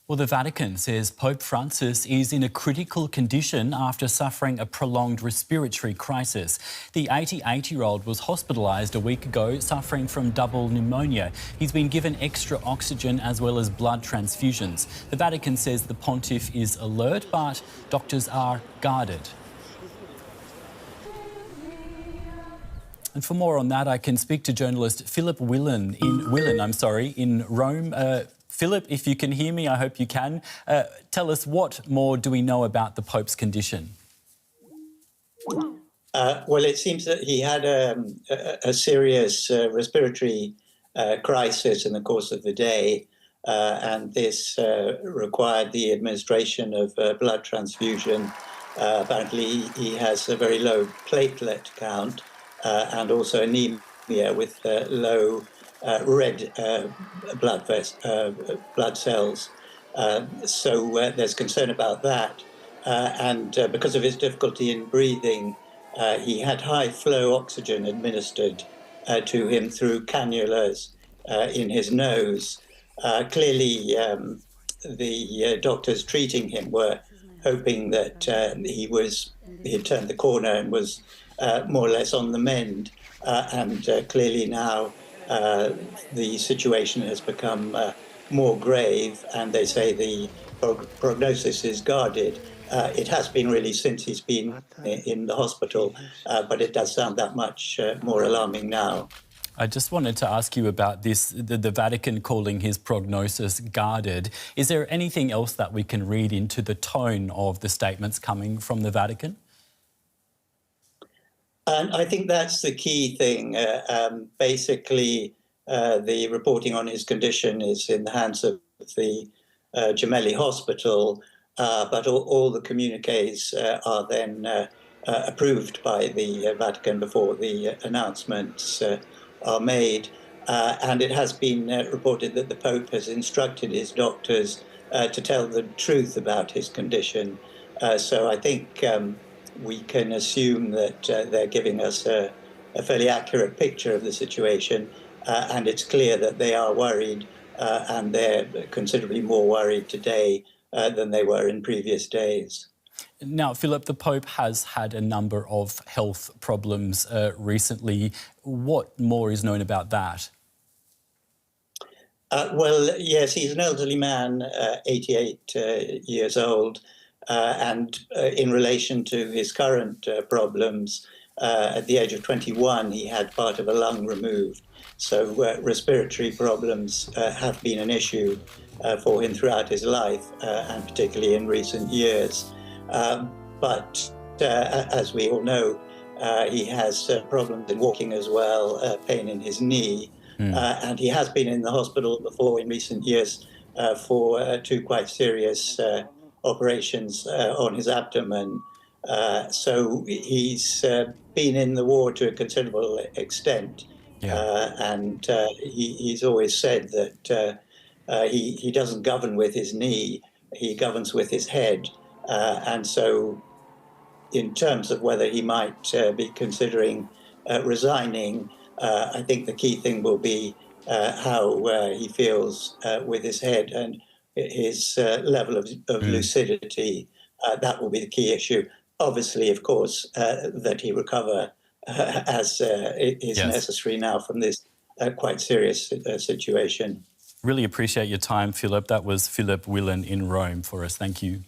Well, the Vatican says Pope Francis is in a critical condition after suffering a prolonged respiratory crisis. The 88-year-old was hospitalised a week ago, suffering from double pneumonia. He's been given extra oxygen as well as blood transfusions. The Vatican says the pontiff is alert, but doctors are guarded. And for more on that, I can speak to journalist Willan in Rome. Philip, if you can hear me, I hope you can. Tell us, what more do we know about the Pope's condition? Well, it seems that he had a serious respiratory crisis in the course of the day, and this required the administration of blood transfusion. Apparently, he has a very low platelet count and also anemia with low red blood cells. So there's concern about that. And because of his difficulty in breathing, he had high flow oxygen administered to him through cannulas in his nose. Clearly, the doctors treating him were hoping that he'd turned the corner and was more or less on the mend. And clearly now the situation has become more grave, and they say the prognosis is guarded. It has been really since he's been in the hospital, but it does sound that much more alarming now. I just wanted to ask you about this, the Vatican calling his prognosis guarded. Is there anything else that we can read into the tone of the statements coming from the Vatican? And I think that's the key thing. Basically, the reporting on his condition is in the hands of the Gemelli Hospital, but all the communiques are then approved by the Vatican before the announcements are made. And it has been reported that the Pope has instructed his doctors to tell the truth about his condition. So I think we can assume that they're giving us a fairly accurate picture of the situation, and it's clear that they are worried, and they're considerably more worried today than they were in previous days. Now, Philip, the Pope has had a number of health problems recently. What more is known about that? Well, yes, he's an elderly man, 88 years old, and in relation to his current problems, at the age of 21, he had part of a lung removed. So respiratory problems have been an issue for him throughout his life, and particularly in recent years. But as we all know, he has problems in walking as well, pain in his knee, and he has been in the hospital before in recent years for two quite serious operations on his abdomen. So he's been in the ward to a considerable extent. And he's always said that he doesn't govern with his knee, he governs with his head. And so in terms of whether he might be considering resigning, I think the key thing will be how he feels with his head and his level of lucidity. That will be the key issue. Obviously, of course, that he recover as is necessary now from this quite serious situation. Really appreciate your time, Philip. That was Willan in Rome for us. Thank you.